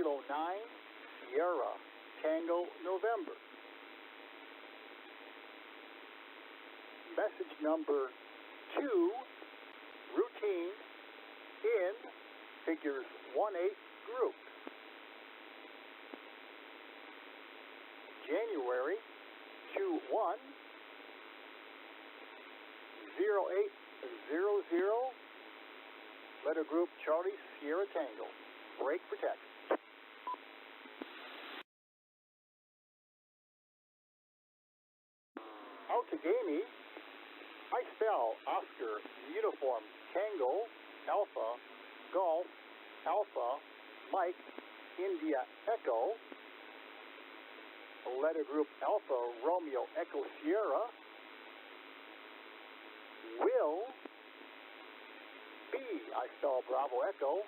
Kilo 9, Sierra, Tango, November. Message number 2, routine, in, figures 1-8 group. January 2-1, 0800, letter group Charlie, Sierra, Tango. Break protect. Out to KEWAUNEE, I spell Oscar, Uniform, Tango, Alpha, Golf, Alpha, Mike, India, Echo, letter group Alpha, Romeo, Echo, Sierra, will be, I spell Bravo, Echo,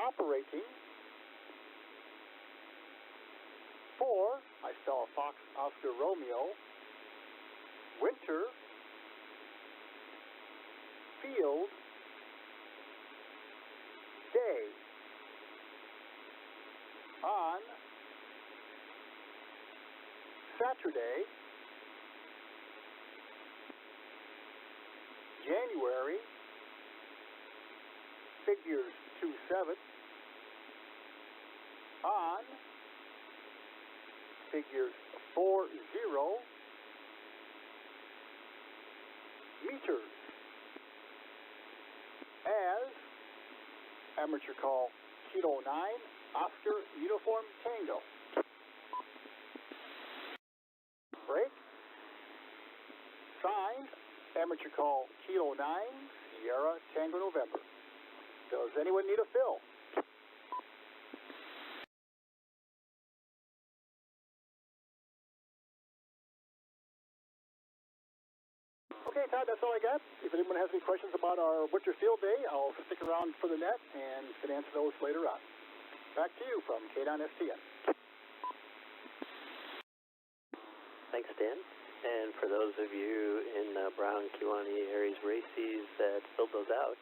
operating for, I spell Fox, Oscar, Romeo, winter, field, day, on Saturday, January, figures 2-7, on figures 4-0, meters, as amateur call Kilo 9, Oscar, Uniform, Tango. Break. Signed, amateur call Kilo 9, Sierra, Tango, November. Does anyone need a fill? Okay, Todd, that's all I got. If anyone has any questions about our winter field day, I'll stick around for the net and can answer those later on. Back to you from K9STN. Thanks, Dan. And for those of you in Brown, KEWAUNEE, ARES races that filled those out,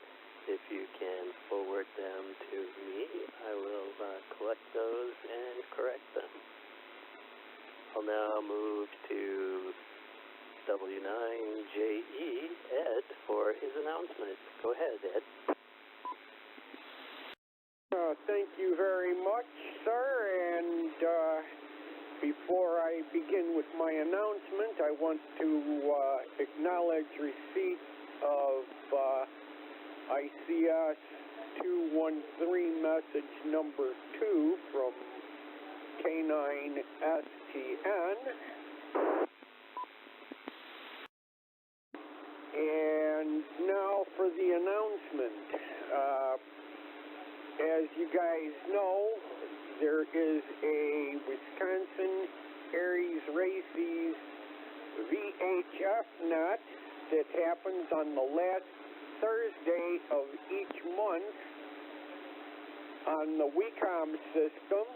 if you can forward them to me, I will collect those and correct them. I'll now move to W9JE, Ed, for his announcement. Go ahead, Ed. Thank you very much, sir, and before I begin with my announcement, I want to acknowledge receipt of ICS 213 message number 2 from K9STN. And now for the announcement. As you guys know, there is a Wisconsin ARES races VHF net that happens on the last Thursday of each month on the WECOM system.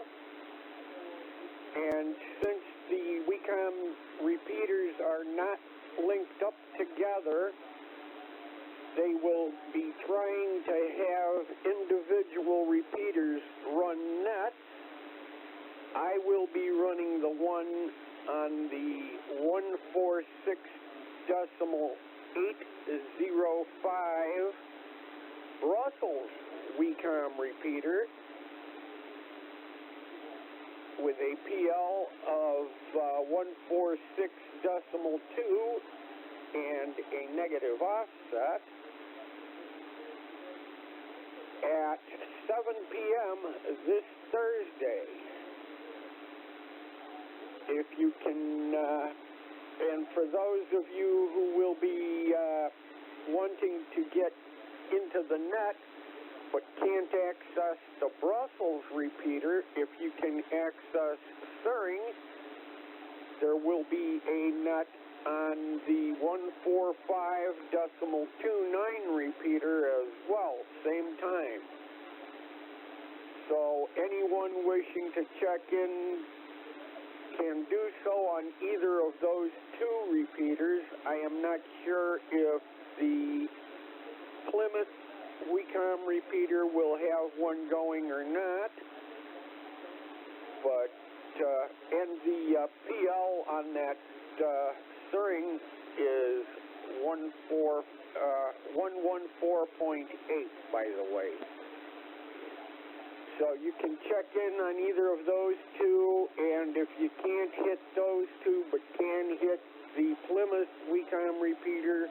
And since the WECOM repeaters are not linked up together, they will be trying to have individual repeaters run nets. I will be running the one on the 146.805 Brussels WECOM repeater with a PL of 146.2 and a negative offset at 7 p.m. this Thursday. If you can, and for those of you who will be wanting to get into the net but can't access the Brussels repeater, if you can access Thuring, there will be a net on the 145.29 repeater as well, same time. So anyone wishing to check in can do so on either of those two repeaters. I am not sure if the Plymouth WCOM repeater will have one going or not. But, and the PL on that string is 114.8, by the way. So you can check in on either of those two, and if you can't hit those two but can hit the Plymouth WCOM repeater,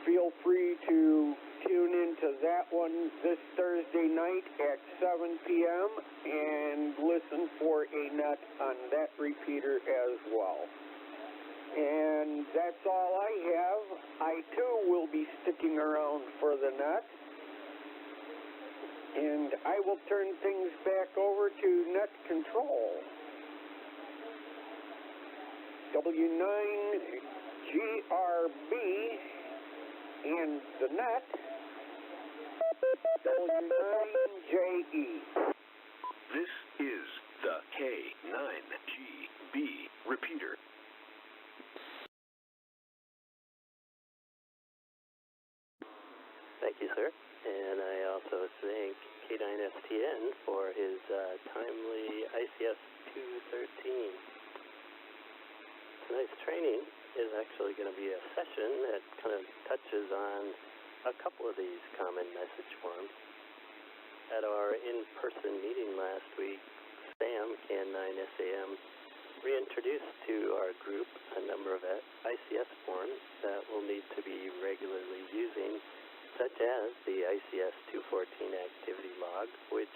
feel free to tune into that one this Thursday night at 7 p.m. and listen for a nut on that repeater as well. And that's all I have. I too will be sticking around for the nut. And I will turn things back over to net control. W9GRB and the net, W9JE. This is the K9GB repeater. Thank you, sir. And I also thank K9STN for his timely ICS 213. Tonight's training is actually going to be a session that kind of touches on a couple of these common message forms. At our in-person meeting last week, Sam, Can9SAM, reintroduced to our group a number of ICS forms that we'll need to be regularly using, such as the ICS 214 activity log, which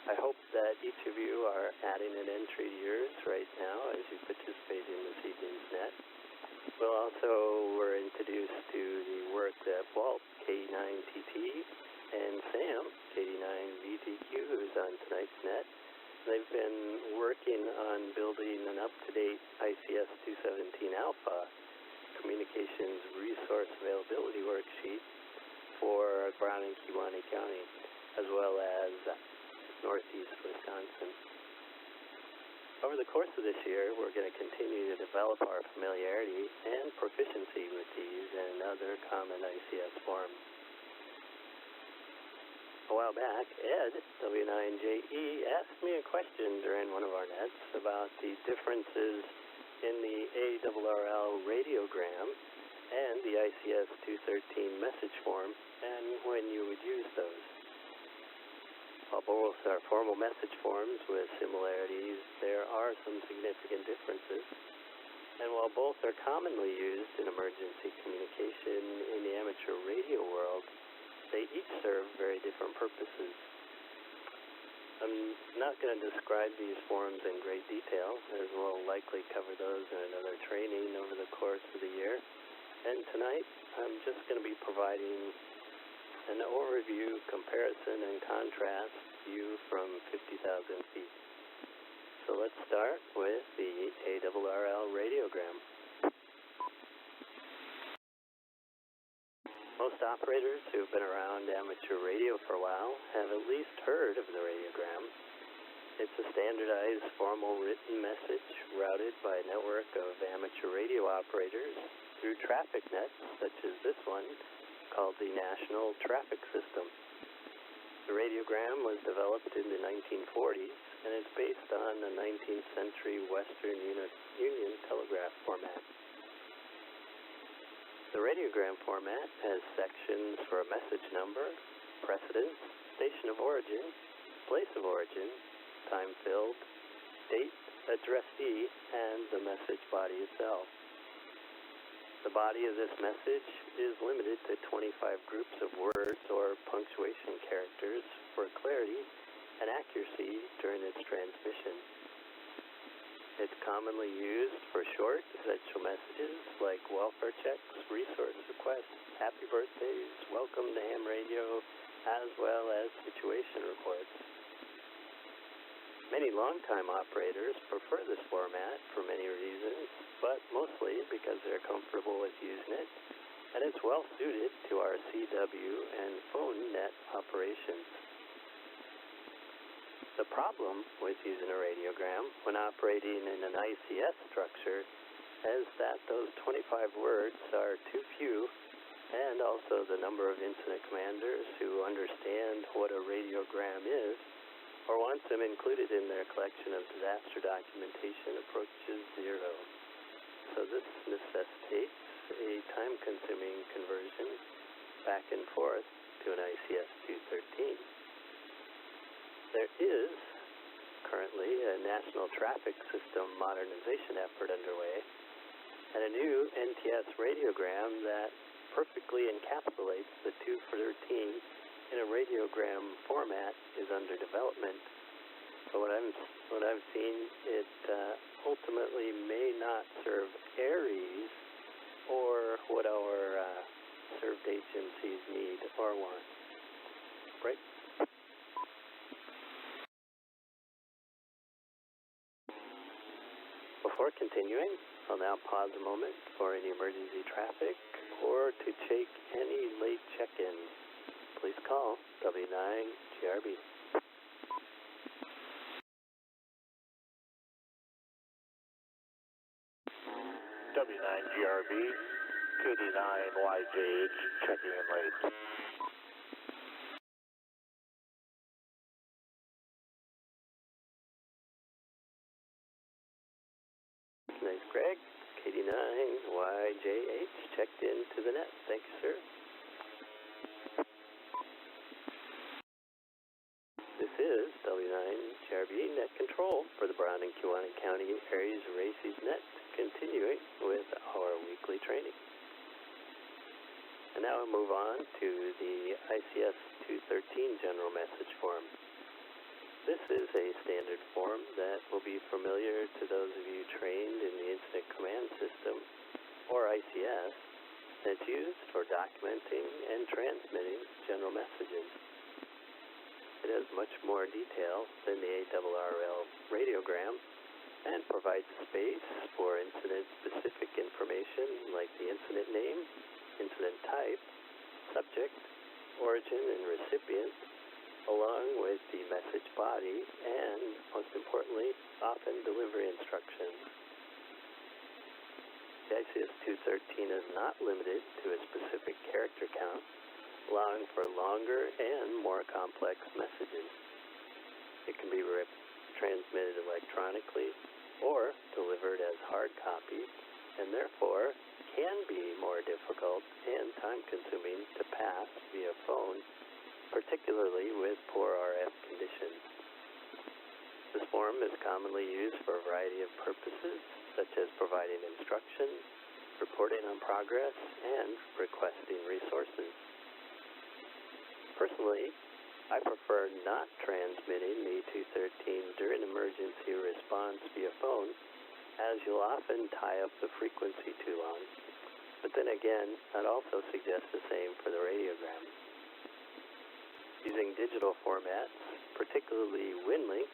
I hope that each of you are adding an entry to yours right now as you participate in this evening's net. We'll also were introduced to the work that Walt, K9TT, and Sam, K9VTQ, who's on tonight's net. They've been working on building an up-to-date ICS 217 Alpha communications resource availability worksheet for Brown and Kewaunee County, as well as Northeast Wisconsin. Over the course of this year, we're going to continue to develop our familiarity and proficiency with these and other common ICS forms. A while back, Ed, W9JE, asked me a question during one of our nets about the differences in the ARRL radiogram and the ICS 213 message form, and when you would use those. While both are formal message forms with similarities, there are some significant differences. And while both are commonly used in emergency communication in the amateur radio world, they each serve very different purposes. I'm not going to describe these forms in great detail, as we'll likely cover those in another training over the course of the year. And tonight, I'm just going to be providing an overview, comparison, and contrast view from 50,000 feet. So let's start with the ARRL radiogram. Most operators who've been around amateur radio for a while have at least heard of the radiogram. It's a standardized formal written message routed by a network of amateur radio operators through traffic nets such as this one, called the National Traffic System. The radiogram was developed in the 1940s and is based on the 19th century Western Union telegraph format. The radiogram format has sections for a message number, precedence, station of origin, place of origin, time filled, date, addressee, and the message body itself. The body of this message is limited to 25 groups of words or punctuation characters for clarity and accuracy during its transmission. It's commonly used for short, essential messages like welfare checks, resource requests, happy birthdays, welcome to ham radio, as well as situation reports. Many longtime operators prefer this format for many reasons, but mostly because they're comfortable with using it, and it's well suited to our CW and phone net operations. The problem with using a radiogram when operating in an ICS structure is that those 25 words are too few and also the number of incident commanders who understand what a radiogram is or want them included in their collection of disaster documentation approaches zero. So this necessitates a time-consuming conversion back and forth to an ICS 213. There is currently a national traffic system modernization effort underway, and a new NTS radiogram that perfectly encapsulates the 213 in a radiogram format is under development. But what I've seen, it ultimately may not serve ARES or what our served agencies need or want. Right? Before continuing, I'll now pause a moment for any emergency traffic or to take any late check-ins. Please call W9GRB. W9GRB, KD9YJH, checking in late. Nice, Greg. KD9YJH checked into the net. Thank you, sir. This is W9GRB net control for the Brown and Kewaunee County ARES RACES net, continuing with our weekly training. And now we'll move on to the ICS 213 general message form. This is a standard form that will be familiar to those of you trained in the Incident Command System, or ICS, that's used for documenting and transmitting general messages. It has much more detail than the ARRL radiogram and provides space for incident-specific information like the incident name, incident type, subject, origin, and recipient, along with the message body and, most importantly, often delivery instructions. The ICS 213 is not limited to a specific character count, allowing for longer and more complex messages. It can be transmitted electronically or delivered as hard copies, and therefore can be more difficult and time-consuming to pass via phone, particularly with poor RF conditions. This form is commonly used for a variety of purposes, such as providing instructions, reporting on progress, and requesting resources. Personally, I prefer not transmitting the 213 during emergency response via phone, as you'll often tie up the frequency too long. But then again, I'd also suggest the same for the radiogram. Using digital formats, particularly WinLink,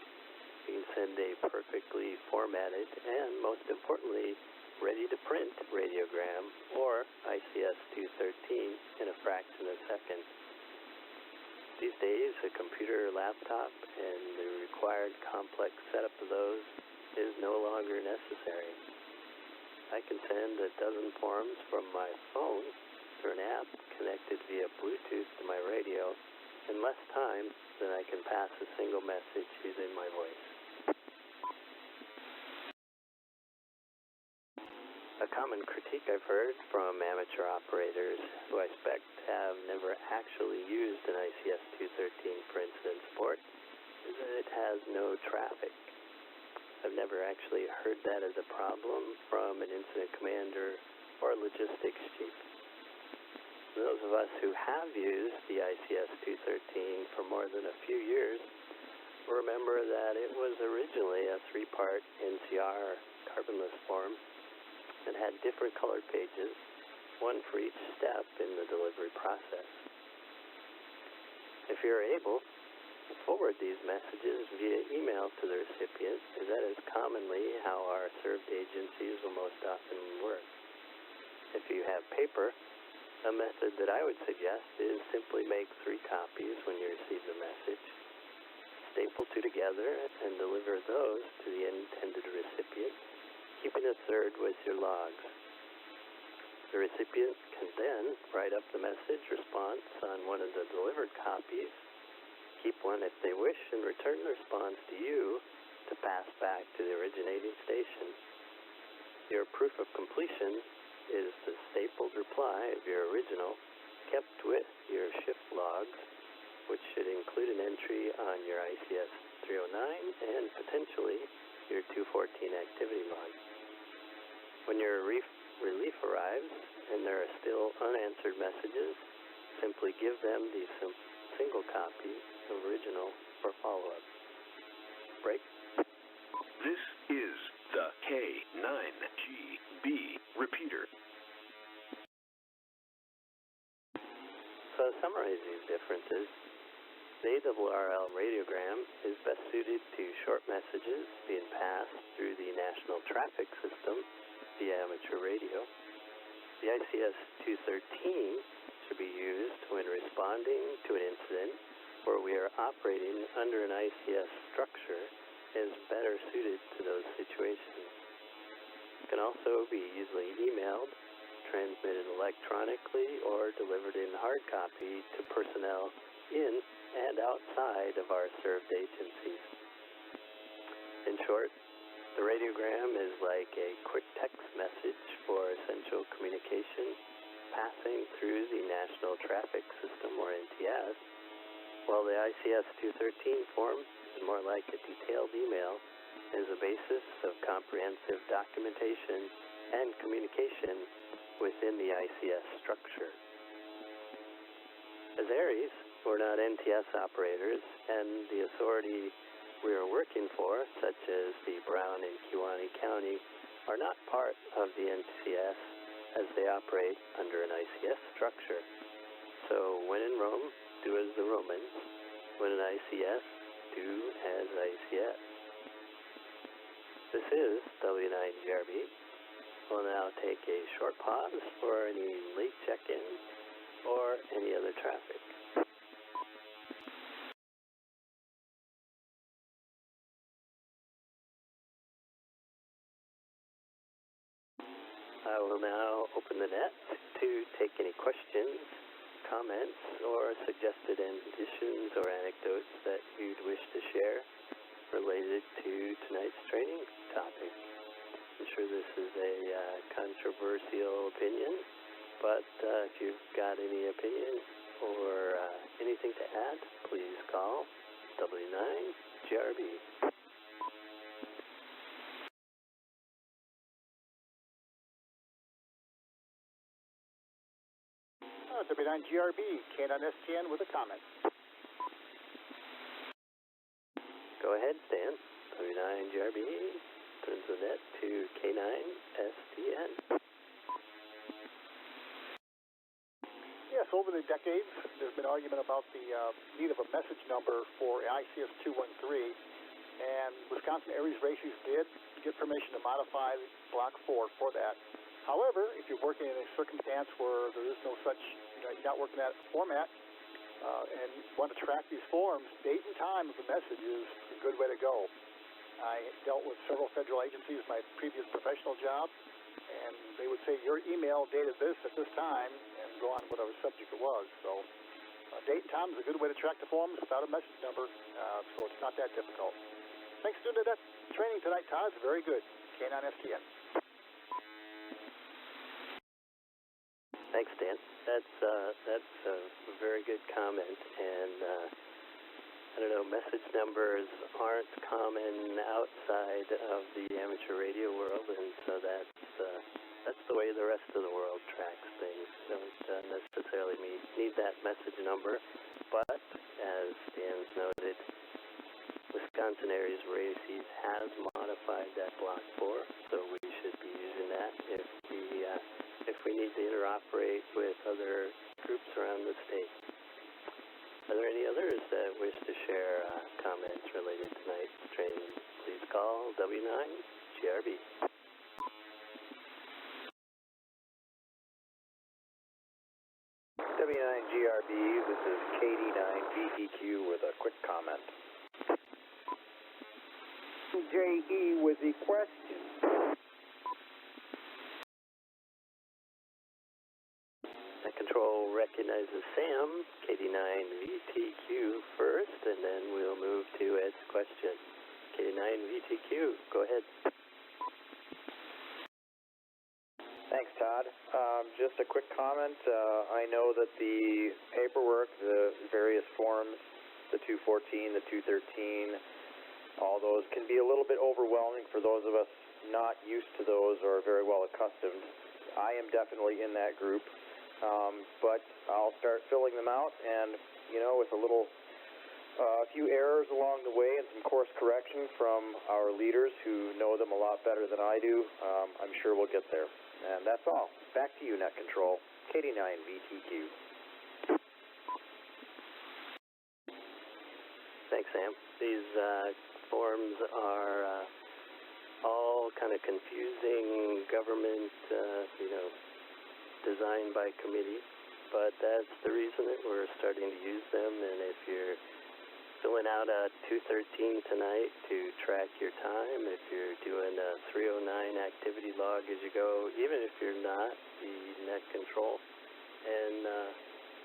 you can send a perfectly formatted and, most importantly, ready-to-print radiogram or ICS 213 in a fraction of a second. These days, a computer, laptop, and the required complex setup of those is no longer necessary. I can send a dozen forms from my phone through an app connected via Bluetooth to my radio in less time than I can pass a single message using my voice. A common critique I've heard from amateur operators who I suspect have never actually used an ICS 213 for incident support is that it has no traffic. I've never actually heard that as a problem from an incident commander or logistics chief. Those of us who have used the ICS 213 for more than a few years remember that it was originally a 3-part NCR carbonless form and had different colored pages, one for each step in the delivery process. If you're able, forward these messages via email to the recipient, as that is commonly how our served agencies will most often work. If you have paper, a method that I would suggest is simply make 3 copies when you receive the message, staple 2 together, and deliver those to the intended recipient, keeping a third with your logs. The recipient can then write up the message response on one of the delivered copies, keep one if they wish, and return the response to you to pass back to the originating station. Your proof of completion is the stapled reply of your original, kept with your shift logs, which should include an entry on your ICS 309 and potentially your 214 activity log. When your relief arrives and there are still unanswered messages, simply give them the single copy of original for follow-up. Break. This is the K9GB repeater. So to summarize these differences, the ARRL radiogram is best suited to short messages being passed through the National Traffic System via amateur radio. The ICS 213 should be used when responding to an incident where we are operating under an ICS structure and is better suited to those situations. It can also be easily emailed, transmitted electronically, or delivered in hard copy to personnel in and outside of our served agencies. In short, the radiogram is like a quick text message for essential communication passing through the National Traffic System, or NTS, while the ICS 213 form is more like a detailed email and is a basis of comprehensive documentation and communication within the ICS structure. As ARES, we're not NTS operators, and the authority we are working for, such as the Brown and Kewaunee County, are not part of the NTS as they operate under an ICS structure. So when in Rome, do as the Romans. When in ICS, do as ICS. This is W9GRB. We'll now take a short pause for any late check-in or any other traffic. I will now open the net to take any questions, comments, or suggested additions or anecdotes that you'd wish to share related to tonight's training topic. I'm sure this is a controversial opinion, but if you've got any opinion or anything to add, please call W9GRB. W9GRB, K9STN with a comment. Go ahead, Stan. W9GRB turns the net to K9STN. Yes, over the decades, there's been argument about the need of a message number for ICS 213, and Wisconsin ARES races did get permission to modify Block 4 for that. However, if you're working in a circumstance where there is no such, you're not working that format, and want to track these forms, date and time of the message is a good way to go. I dealt with several federal agencies in my previous professional job, and they would say your email dated this at this time, and go on whatever subject it was. So date and time is a good way to track the forms without a message number, so it's not that difficult. Thanks for doing that training tonight, Todd. It's very good. K9STN. Thanks, Dan. That's a very good comment, and I don't know, message numbers aren't common outside of the amateur radio world, and so that's the way the rest of the world tracks things. Don't necessarily need that message number, but as Dan's noted, Wisconsin ARES races has modified that Block 4, so we should be using that if we need to interoperate with other groups around the state. Are there any others that wish to share comments related to tonight's training? Please call W9GRB. W9GRB, this is KD9VEQ with a quick comment. JE with the question. Sam, KD9VTQ first, and then we'll move to Ed's question. KD9VTQ, go ahead. Thanks, Todd. Just a quick comment. I know that the paperwork, the various forms, the 214, the 213, all those can be a little bit overwhelming for those of us not used to those or very well accustomed. I am definitely in that group, but I'll start filling them out, and, you know, with a few errors along the way and some course correction from our leaders who know them a lot better than I do, I'm sure we'll get there. And that's all. Back to you, Net Control. KD9VTQ. Thanks, Sam. These forms are all kind of confusing government, designed by committee, but that's the reason that we're starting to use them. And if you're filling out a 213 tonight to track your time, if you're doing a 309 activity log as you go, even if you're not the net control, and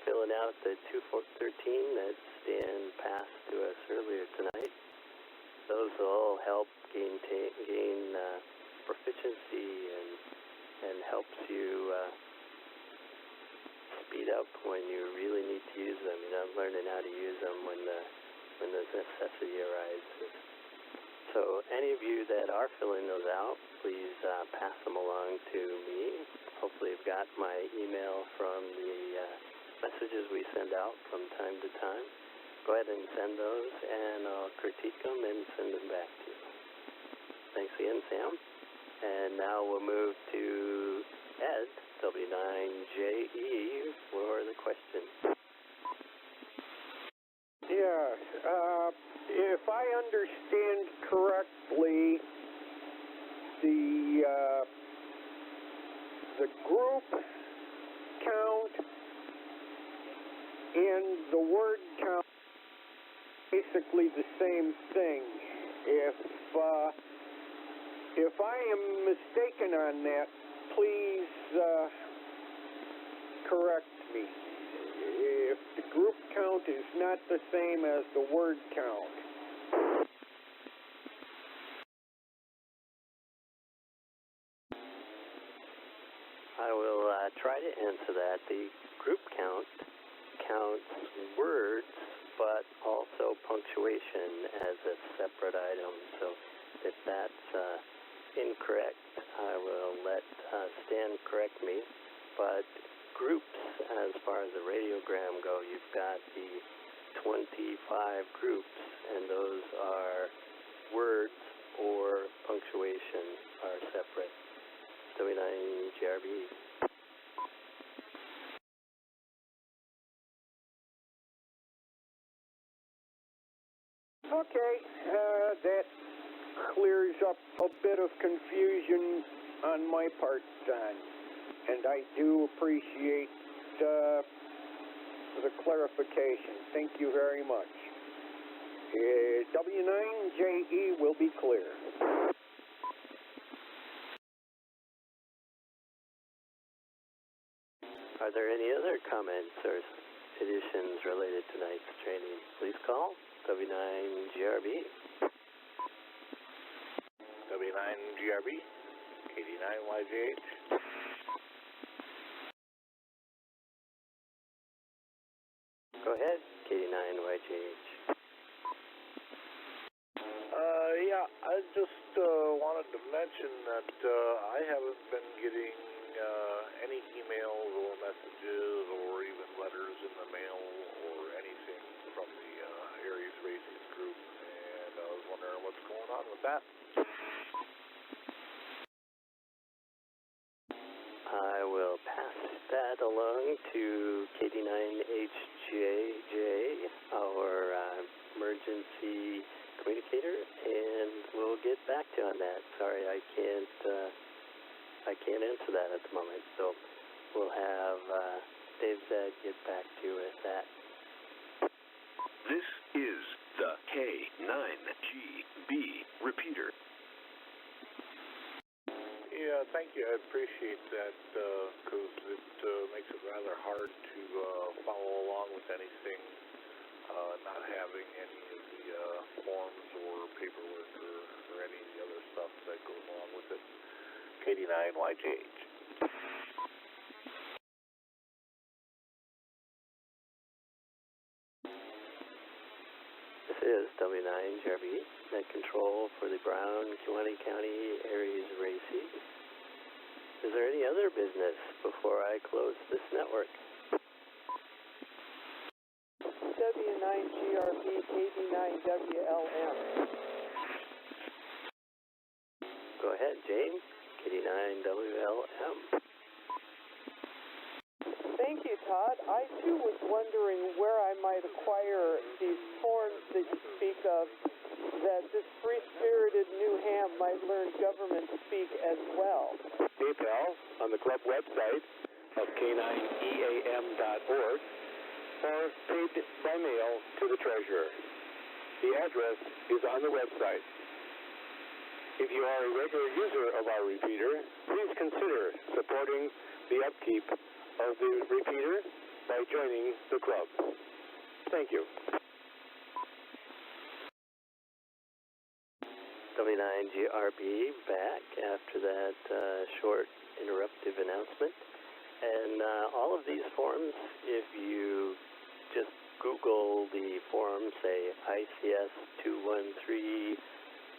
filling out the 213 that Stan passed to us earlier tonight, those will all help gain proficiency and helps you speed up when you really need to use them. You're not learning how to use them when the necessity arises. So any of you that are filling those out, please pass them along to me. Hopefully you've got my email from the messages we send out from time to time. Go ahead and send those, and I'll critique them and send them back to you. Thanks again, Sam. And now we'll move to Ed, W9JE, for the question. Yes, if I understand correctly, the group count and the word count are basically the same thing. If I am mistaken on that, please correct me. If the group count is not the same as the word count. I will try to answer that. The group count counts words, but also punctuation as a separate item. So if that's incorrect, I will let Stan correct me. But groups, as far as the radiogram go, you've got the 25 groups, and those are words or punctuation are separate. W9GRB. Okay, that clears up a bit of confusion on my part, then. And I do appreciate the clarification. Thank you very much. W9JE will be clear. Are there any other comments or additions related to tonight's training? Please call W9GRB. W9GRB, KD9YJH. Go ahead, KD9YJH. Yeah, I just wanted to mention that I haven't been getting any emails or messages or even letters in the mail or anything from the ARES Racing group, and I was wondering what's going on with that. I will pass that along to KD9HJJ, our emergency communicator, and we'll get back to you on that. Sorry, I can't answer that at the moment, so we'll have Dave Zed get back to you with that. This is the K9GB repeater. Yeah, thank you. I appreciate that because it makes it rather hard to follow along with anything, not having any of the forms or paperwork or any of the other stuff that goes along with it. KD9YJH. This is W9GRB, net control for the Brown, Kewaunee County ARES races. Is there any other business before I close this network? W9GRB, KD9WLM. Go ahead, James. KD9WLM. Thank you, Todd. I too was wondering where I might acquire these forms that you speak of, that this free-spirited new ham might learn government speak as well. PayPal on the club website of k9eam.org or paid by mail to the treasurer. The address is on the website. If you are a regular user of our repeater, please consider supporting the upkeep of the repeater by joining the club. Thank you. W9GRB back after that short interruptive announcement. And all of these forms, if you just Google the form, say ICS 213,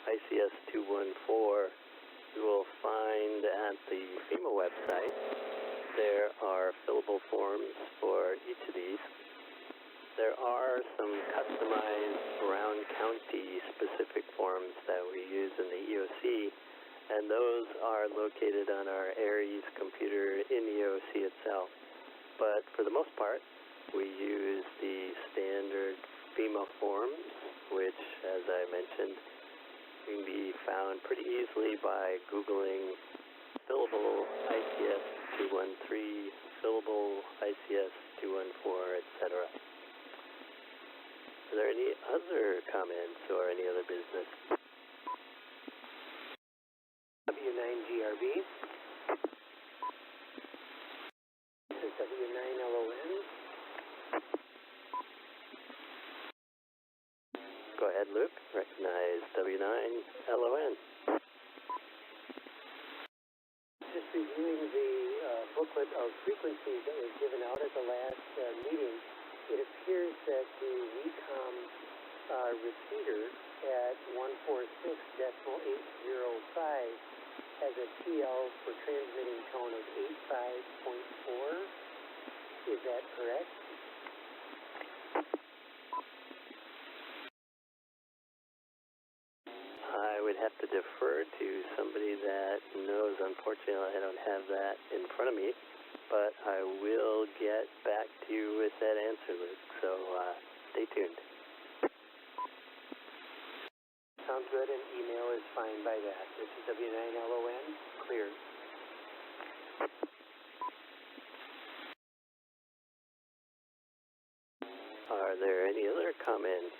ICS 214, you will find at the FEMA website there are fillable forms for each of these. There are some customized Brown County specific forms that we use in the EOC, and those are located on our ARES computer in the EOC itself. But for the most part, we use the standard FEMA forms, which, as I mentioned, can be found pretty easily by Googling fillable ICS 213, fillable ICS 214, etc. Are there any other comments or any other business? W9GRB. This is W9LON. Go ahead, Luke. Recognize W9LON. Just reviewing the booklet of frequencies that was given out at the last meeting, it appears that the WECOM repeater at 146.805 has a TL for transmitting tone of 85.4. Is that correct? I would have to defer to somebody that knows. Unfortunately, I don't have that in front of me, but I will get back to you with that answer, Luke, so stay tuned. Sounds good, and email is fine by that. This is W9LON, clear. Are there any other comments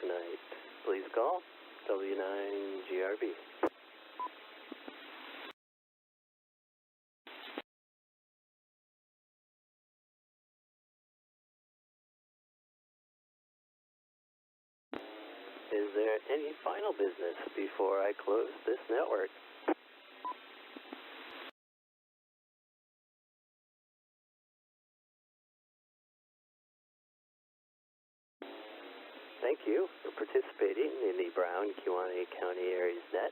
tonight? Please call W9GRB. Is there any final business before I close this network? Thank you for participating in the Brown, Kewaunee County ARES Net.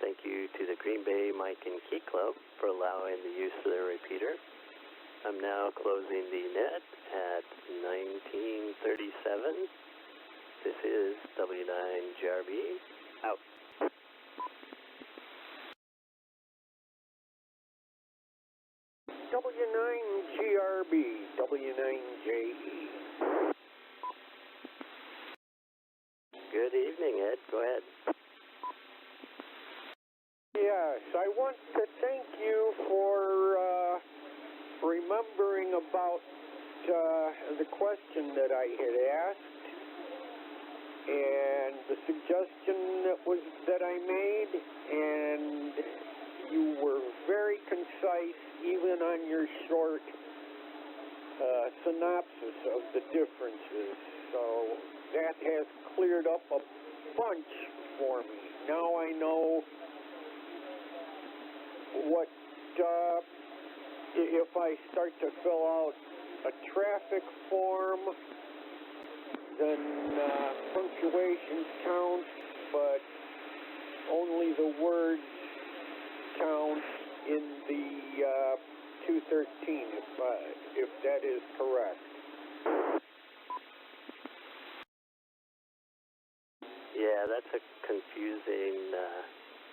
Thank you to the Green Bay Mike and Key Club for allowing the use of their repeater. I'm now closing the net at 1937. This is W9GRB, out. W9GRB, W9JE. Good evening, Ed. Go ahead. Yes, I want to thank you for remembering about the question that I had asked and the suggestion that I made, and you were very concise, even on your short synopsis of the differences. So that has cleared up a bunch for me. Now I know what, if I start to fill out a traffic form, then punctuations count, but only the words count in the 213, if that is correct. Yeah, that's a confusing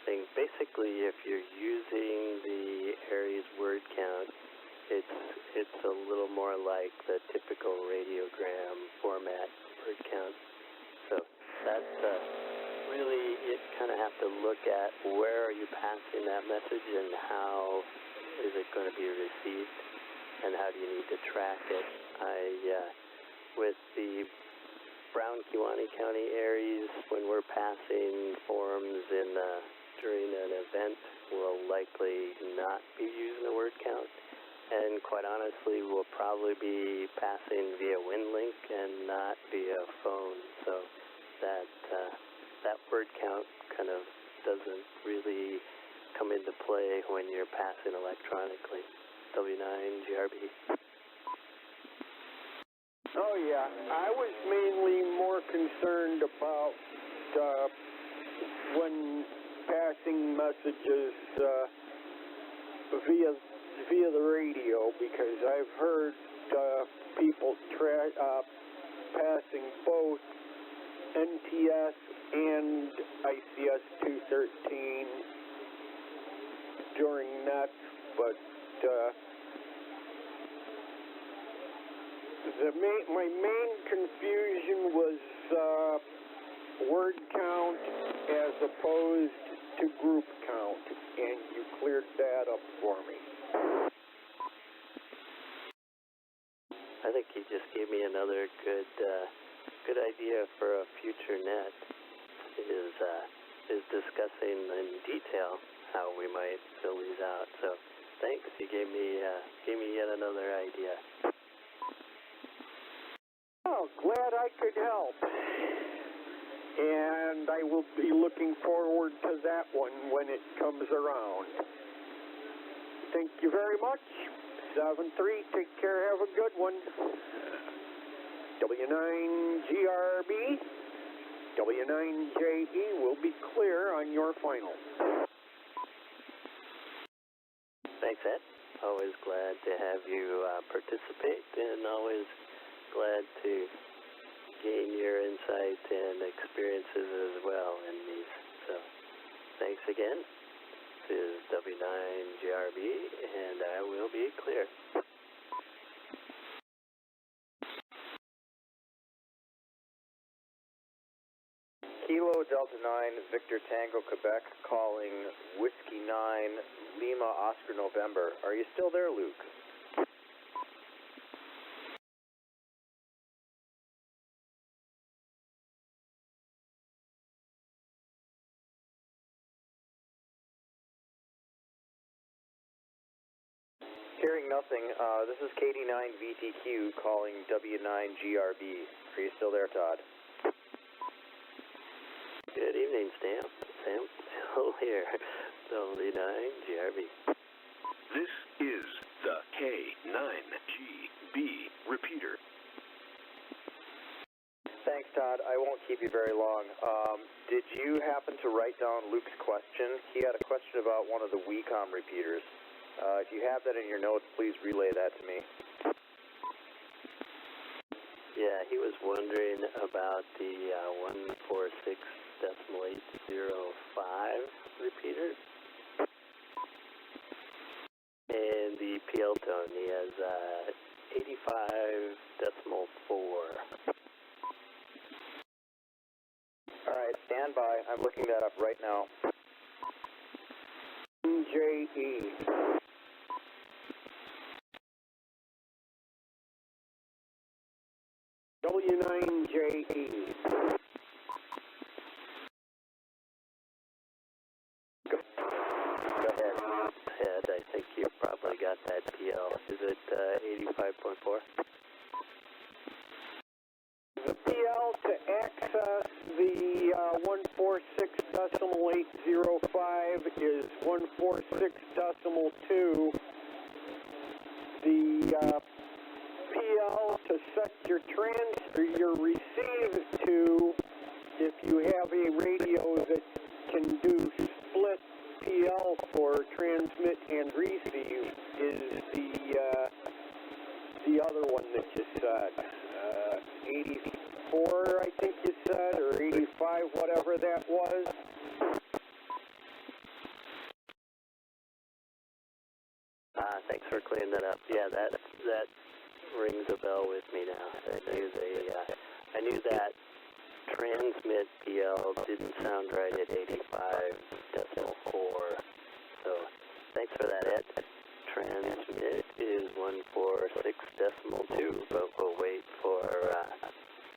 thing. Basically, if you're using the ARES word count, it's a little more like the typical radiogram format word count. So that's really, you kind of have to look at where are you passing that message and how is it going to be received and how do you need to track it. With the Brown-Kewaunee County ARES, when we're passing forms during an event, we'll likely not be using the word count. And quite honestly, we'll probably be passing via WinLink and not via phone. So that word count kind of doesn't really come into play when you're passing electronically. W9GRB. Oh yeah, I was mainly more concerned about when passing messages via the radio, because I've heard people passing both NTS and ICS 213 during NETs, but my main confusion was word count as opposed to group count, and you cleared that up for me. I think you just gave me another good idea for a future net is discussing in detail how we might fill these out. So thanks, you gave me yet another idea. Oh, glad I could help. And I will be looking forward to that one when it comes around. Thank you very much. 7-3, take care, have a good one. W9GRB, W9JE will be clear on your final. Thanks, Ed. Always glad to have you participate, and always glad to gain your insight and experiences as well in these. So thanks again. This is W9GRB, and I will be clear. Kilo Delta 9, Victor Tango, Quebec, calling Whiskey 9, Lima, Oscar, November. Are you still there, Luke? Hearing nothing, this is KD9VTQ calling W9GRB. Are you still there, Todd? Good evening, Sam. Still here. W9GRB. This is the K9GB repeater. Thanks, Todd. I won't keep you very long. Did you happen to write down Luke's question? He had a question about one of the WECOM repeaters. If you have that in your notes, please relay that to me. Yeah, he was wondering about the 146.805 repeater. And the PL tone, he has 85.4. All right, stand by. I'm looking that up right now. JE. W9JE. Go ahead. probably got that PL. Is it 85.4? The PL to access the 146.805 is 146.2. The PL to set your receive to, if you have a radio that can do split PL for transmit and receive, is the other one that you said. 84, I think you said, or 85, whatever that was. Thanks for clearing that up. Yeah, that rings a bell with me now. I knew that transmit PL didn't sound right at 85.4. So thanks for that, Ed. Transmit is 146.2, but we'll wait for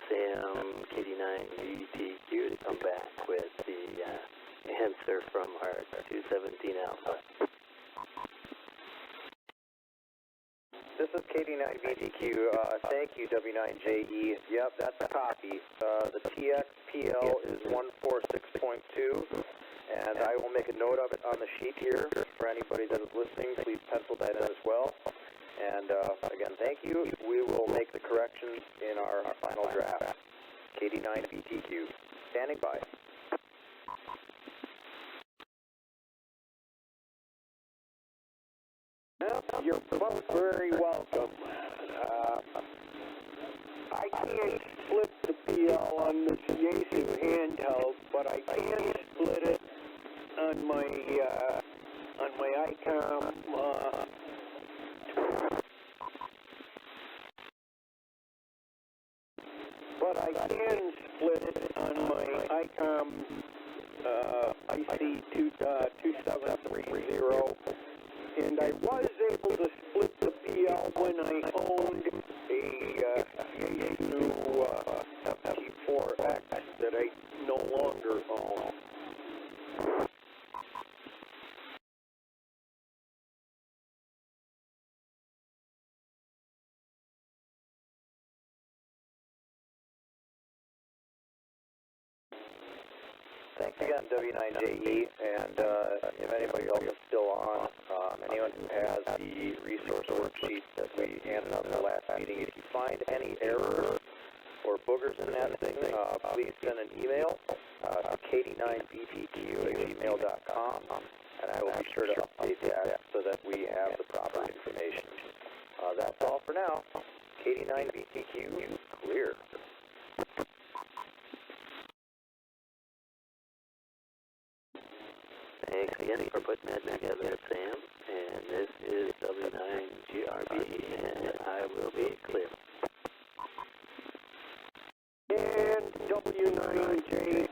Sam KD9VTQ to come back with the answer from our 217 Alpha. This is KD9VTQ. Thank you, W9JE. Yep, that's a copy. The TXPL is 146.2, and I will make a note of it on the sheet here. For anybody that is listening, please pencil that in as well. And again, thank you. We will make the corrections in our final draft. KD9VTQ. Standing by. You're both very welcome. I can't split the PL on this Yaesu handheld, but I can split it on my ICOM. But I can split it on my ICOM IC2730. And I was able to split the PL when I owned a Yaesu MT4X that I no longer own. Thanks again, W9JE, and if anybody else is still on, anyone who has the resource worksheet that we handed out in the last meeting, if you find any errors or boogers in that thing, please send an email to kd9btq@gmail.com, and I will be sure to update that so that we have the proper information. That's all for now. KD9BTQ, clear. Thanks again for putting that together, Sam. And this is W9GRB, and I will be clear. And W9J